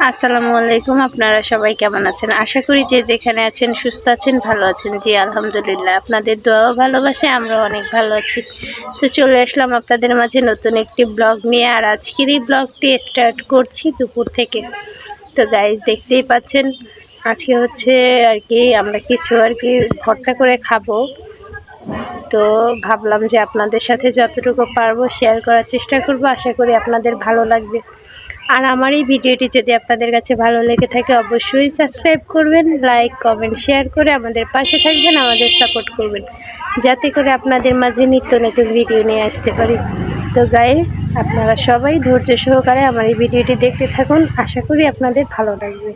আসসালামু আলাইকুম। আপনারা সবাই কেমন আছেন? আশা করি যে যেখানে আছেন সুস্থ আছেন, ভালো আছেন। জি আলহামদুলিল্লাহ, আপনাদের দোয়া ও ভালোবাসে আমরা অনেক ভালো আছি। তো চলে আসলাম আপনাদের মাঝে নতুন একটি ব্লগ নিয়ে। আর আজকের এই ব্লগটি স্টার্ট করছি দুপুর থেকে। তো গাইজ দেখতেই পাচ্ছেন, আজকে হচ্ছে আর কি আমরা কিছু ভর্তা করে খাবো। তো ভাবলাম যে আপনাদের সাথে যতটুকু পারবো শেয়ার করার চেষ্টা করব। আশা করি আপনাদের ভালো লাগবে। আর আমার এই ভিডিওটি যদি আপনাদের কাছে ভালো লেগে থাকে অবশ্যই সাবস্ক্রাইব করবেন, লাইক কমেন্ট শেয়ার করে আমাদের পাশে থাকবেন, আমাদের সাপোর্ট করবেন, যাতে করে আপনাদের মাঝে নিত্য নতুন ভিডিও নিয়ে আসতে পারি। তো গাইস, আপনারা সবাই ধৈর্য সহকারে আমার এই ভিডিওটি দেখতে থাকুন, আশা করি আপনাদের ভালো লাগবে।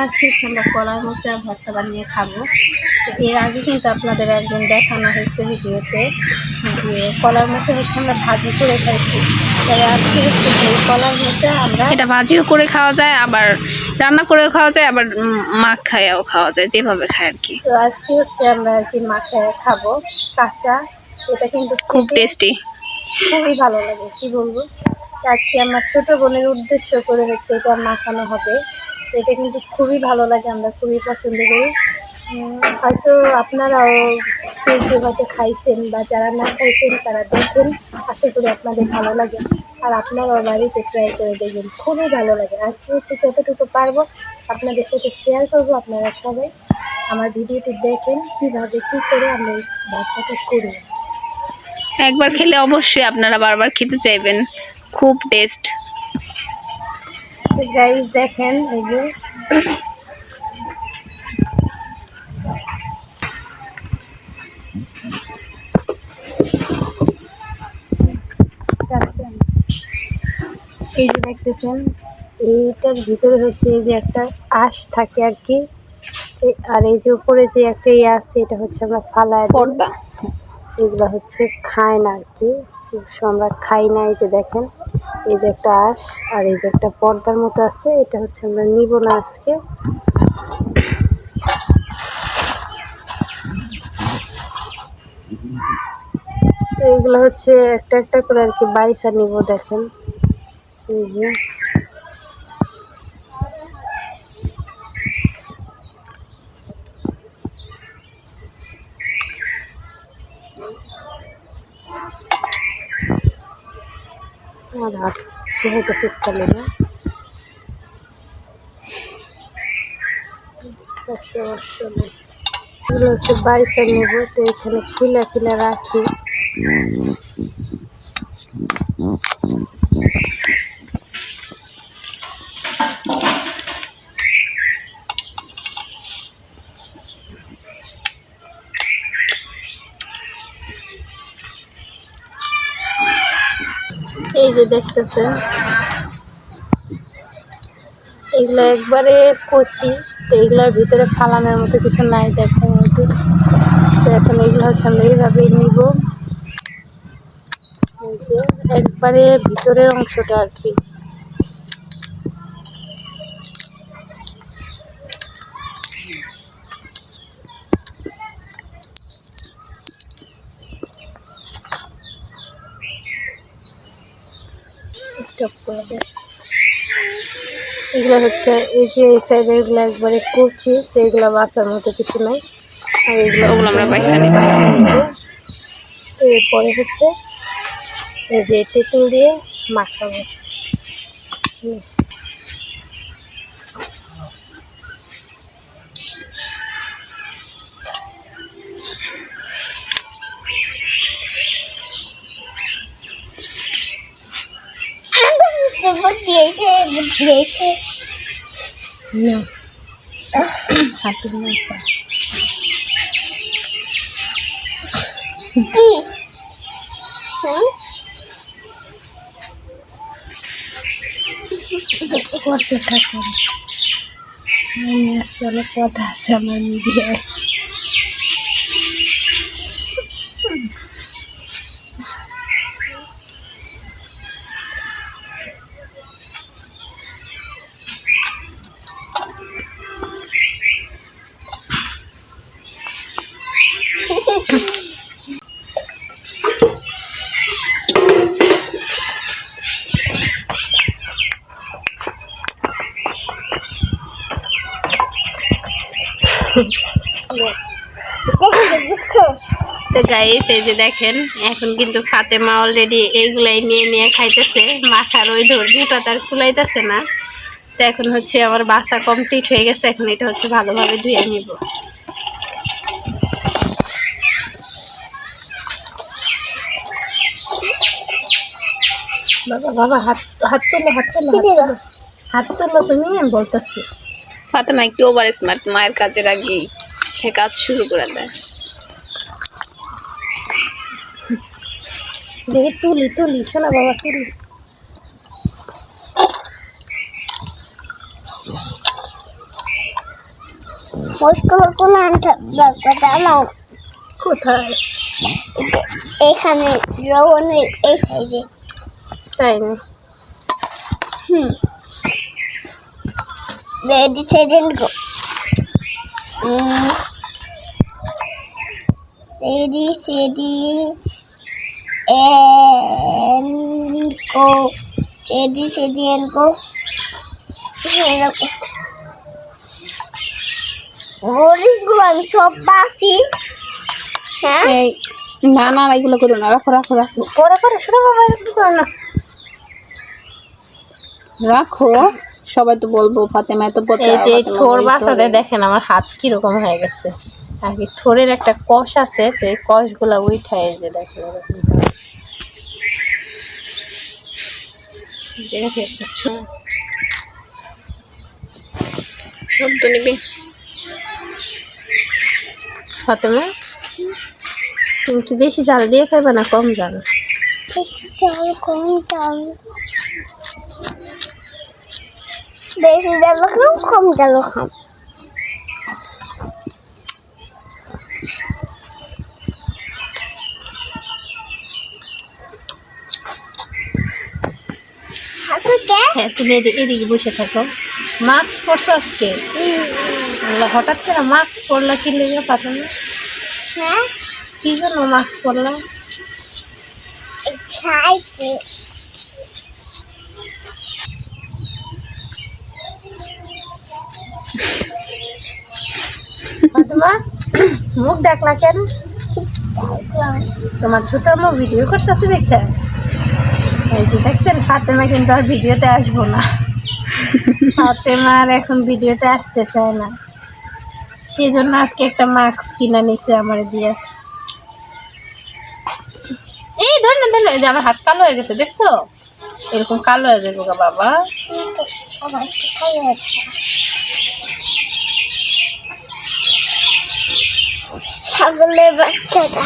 আজকে হচ্ছে আমরা কলার মোচা ভর্তা বানিয়ে খাবো। এর আগে কিন্তু আপনাদের একদিন দেখানো হয়েছে ভিডিওতে যে কলার মোচা হচ্ছে আমরা ভাজি করে খাইছি। তবে আজকে হচ্ছে এই কলার মোচা আমরা এটা ভাজিও করে খাওয়া যায়, আবার রান্না করেও খাওয়া যায়, আবার মাখায়াও খাওয়া যায়, যেভাবে খায় আর কি। তো আজকে হচ্ছে আমরা আর কি মাখায়া খাবো কাঁচা। এটা কিন্তু খুব টেস্টি, খুবই ভালো লাগে, কি বলবো। আজকে আমার ছোট বোনের উদ্দেশ্য করে হচ্ছে এটা মাখানো হবে। এটা কিন্তু খুবই ভালো লাগে, আমরা খুবই পছন্দ করি। হয়তো আপনারাও কেউ কেউ হয়তো খাইছেন, বা যারা না খাইছেন তারা দেখেন, আশা করি আপনাদের ভালো লাগে। আর আপনারাও বাড়িতে ট্রাই করে দেখবেন, খুবই ভালো লাগে। আজকে হচ্ছে যতটুকু পারবো আপনাদের সাথে শেয়ার করব। আপনারা সবাই আমার ভিডিওটি দেখেন কীভাবে কী করে আমরা এই ভর্তাটা করি। একবার খেলে অবশ্যই আপনারা বারবার খেতে চাইবেন, খুব টেস্ট। গাইস দেখেন, এই যে এই যে দেখতেছেন, এইটার ভিতরে হচ্ছে এই যে একটা আঁশ থাকে আর কি। আর এই যে উপরে যে একটা ইয়ে আছে, এটা হচ্ছে আমরা ফালায় পর্দা, এগুলো হচ্ছে খায় না আর কি, আমরা খাই না। এই যে দেখেন, এই যে একটা আঁশ আর এই যে একটা পর্দার মতো আছে, এটা হচ্ছে আমরা নিব না আজকে। তো এগুলো হচ্ছে একটা একটা করে আর কি বাইসা নিব। দেখেন এই যে আর হাত হইতেছে স্কালে না, এগুলো হচ্ছে বাইসা নিব। তো এখানে খুলে খুলে রাখি। এই যে দেখতেছেন, এগুলো একবারে কচি। তো এগুলোর ভিতরে ফালানোর মতো কিছু নাই, দেখেন এই যে। তো এখন এগুলো হচ্ছে আমরা এইভাবেই নিব, এই যে একবারে ভিতরের অংশটা আর কি। স্টপ করে দেয়। এগুলো হচ্ছে এই যে এই সাইডের এগুলো একবারে কচি। তো এগুলো বাঁচার মতো কিছু নাই। আর এগুলো আমরা বাইসা নিব। তো এরপরে হচ্ছে এই যে তেঁতুল দিয়ে মাখাবো। না হাতে করতে থাকেন। আজকে অনেক কথা আছে আমার মিডিয়ায়। তো গাইস এই যে দেখেন এখন কিন্তু ফাতেমা অলরেডি এইগুলাই নিয়ে নিয়ে খাইতেছে, মাথার ওই ধৈর্যটা তার কুলাইতেছে না। তো এখন হচ্ছে আমার বাসা কমপ্লিট হয়ে গেছে, এখন এটা হচ্ছে ভালোভাবে ধুয়ে নিব। বাবা বাবা হাত হাত তুলো, হাত তুলো, হাত তুলো তুমি, আমি বলতেছি। ফাতেমা একটু ওভার স্মার্ট, মায়ের কাজের আগেই সে কাজ শুরু করে দেয়। দেখি তুলি তুলি, শোনা বাবা তুলি। কোথায়? এখানে লবণের এই সাইডে। তাই না? Ready, set, and go. Ready, steady, and go. Ready, steady, and go. মরিচগুলো আমি সব বাসি। হ্যাঁ, এই না না এগুলো করো না, রাখো রাখো রাখো, পরে পরে শোনো বাবা, এরকম করো না। রাখো। সবাই তো বলবো ফাতেমা এত পচা। এই যে ঠোর বাসাতে দেখেন আমার হাত কিরকম হয়ে গেছে। আর কি ঠোরের একটা কষ আছে, তো এই কষগুলা উঠায় যে দেখেন শব্দ নিবি। ফাতেমা তুমি কি বেশি জাল দিয়ে খাইবে না কম জাল? চাল কম চাল, বেশি জাল খাম কম জাল খাম। হ্যাঁ তুমি এদিকে বসে থাকো। মাস্ক পরছো আজকে? হঠাৎ করে মাস্ক পরলা কি লেগে ফাতেমা? হ্যাঁ, কি জন্য মাস্ক পরলাম? ফাতেমা মুখ ডাকলা কেন? তোমার ছোট আমার ভিডিও করতেছে দেখে। এই যে দেখছেন ফাতেমা কিন্তু আর ভিডিওতে আসবো না। ফাতেমা আর এখন ভিডিওতে আসতে চায় না, সেই জন্য আজকে একটা মাস্ক কিনে নিছে আমার দিয়ে। এই ধর না ধরলে যে আমার হাত কালো হয়ে গেছে, দেখছো? এরকম কালো হয়ে যাবো গা বাবা। ছাগলের বাচ্চাটা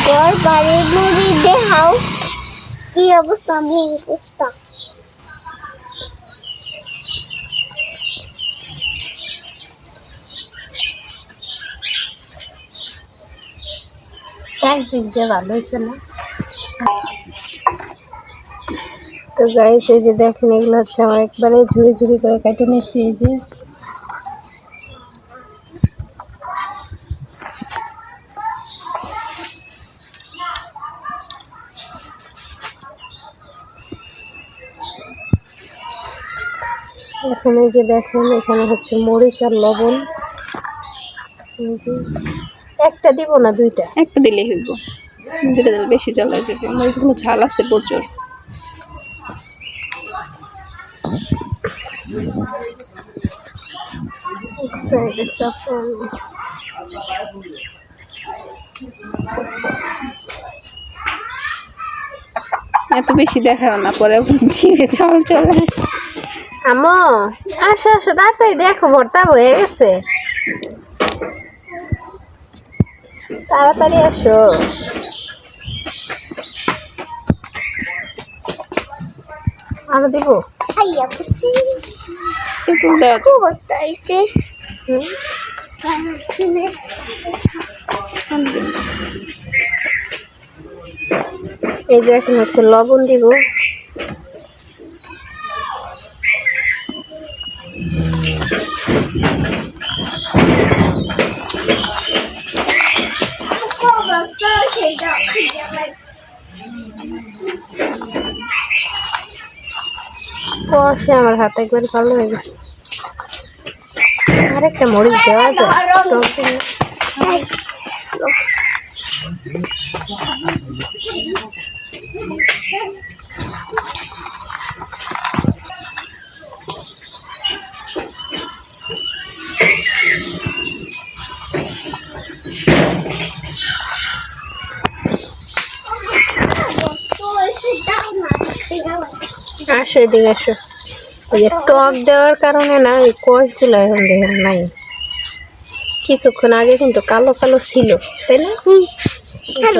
ঘর বাড়ি মুড়ি দেখাও, কি অবস্থা আমি অবস্থা। একদিক দিয়ে ভালো হয়েছে না? তো গাইস এই যে দেখেন এগুলো হচ্ছে আমার একবারে ঝুড়ি ঝুড়ি করে কেটে নিয়েছি। এই যে এখন এই যে দেখেন এখানে হচ্ছে মরিচ আর লবণ। একটা দিব না দুইটা? একটা দিলেই হইব, দুইটা দিলে বেশি ঝাল হয়ে যাবে। মরিচগুলো ঝাল আছে প্রচুর। এত বেশি দেখাও না, পরে জিভে জল চলে। আমো আসো আসো তাড়াতাড়ি দেখো, ভর্তা হয়ে গেছে, তাড়াতাড়ি আসো। আরো দিব? খাইয়া খুশি একটু দেওয়া খুব ভর্তা হয়েছে। এই যে এখন হচ্ছে লবণ দিব। কষে আমার হাত একবার ভালো হয়ে গেছে। আরেকটা মরিচ দেওয়া যায় টক দিলে। আসো এদিকে আসো। ওই যে টক দেওয়ার কারণে না ওই কষগুলো এখন দেখেন নাই, কিছুক্ষণ আগে কিন্তু কালো কালো ছিল, তাই না?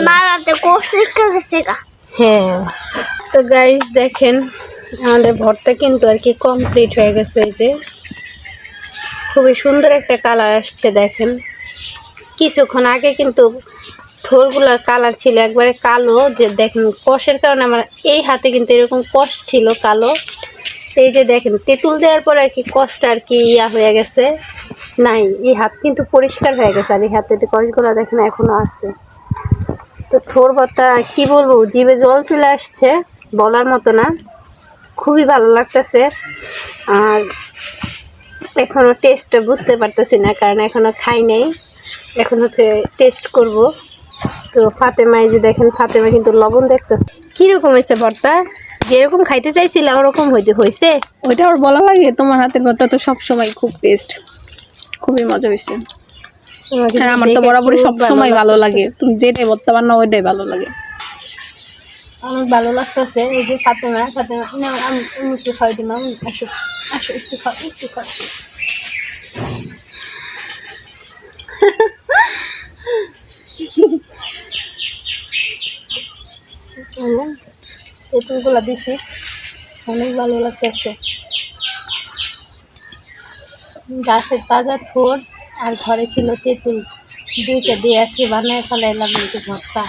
মারাতে কোশিশ করেছে গা। হ্যাঁ, তো গাইস দেখেন আমাদের ভর্তা কিন্তু আর কি কমপ্লিট হয়ে গেছে। এই যে খুবই সুন্দর একটা কালার আসছে দেখেন। কিছুক্ষণ আগে কিন্তু থোরগুলার কালার ছিল একবারে কালো, যে দেখেন কষের কারণে আমার এই হাতে কিন্তু এরকম কষ ছিল কালো। এই যে দেখেন তেঁতুল দেওয়ার পর আর কি কষটা আর কি ইয়া হয়ে গেছে, নাই এই হাত কিন্তু পরিষ্কার হয়ে গেছে। আর এই হাতে কষগুলা দেখেন এখনো আছে। তো থোর ভর্তা কি বলবো, জিভে জল চলে আসছে, বলার মতো না, খুবই ভালো লাগতেছে। আর এখনও টেস্ট বুঝতে পারতেছি না, কারণ এখনও খাই নাই, এখন হচ্ছে টেস্ট করব। তো ফাতেমা, এই যে দেখেন ফাতেমা কিন্তু লবণ দেখতেছে। কীরকম হয়েছে ভর্তা? যেরকম খাইতে চাইছিলাম ওরকম হয়েছে? ওইটা আর বলা লাগে? তোমার হাতের ভর্তা তো সবসময় খুব টেস্ট, খুবই মজা হয়েছে। হ্যাঁ, আমার তো বরাবরই সবসময় ভালো লাগে, তুমি যেটাই ভর্তা বানাও ওইটাই ভালো লাগে। আমার ভালো লাগতেছে। এই যে ফাতেমা না, আমি একটু খাই দিলাম। আসো আসো, একটু খাও একটু খাও। তেঁতুলগুলা দিছি, অনেক ভালো লাগতেছে। গাছের তাজা থোর আর ঘরে ছিল তেঁতুল, দুইটা দিয়ে আজকে বানায় ফেলাইলাম এই যে ভর্তা।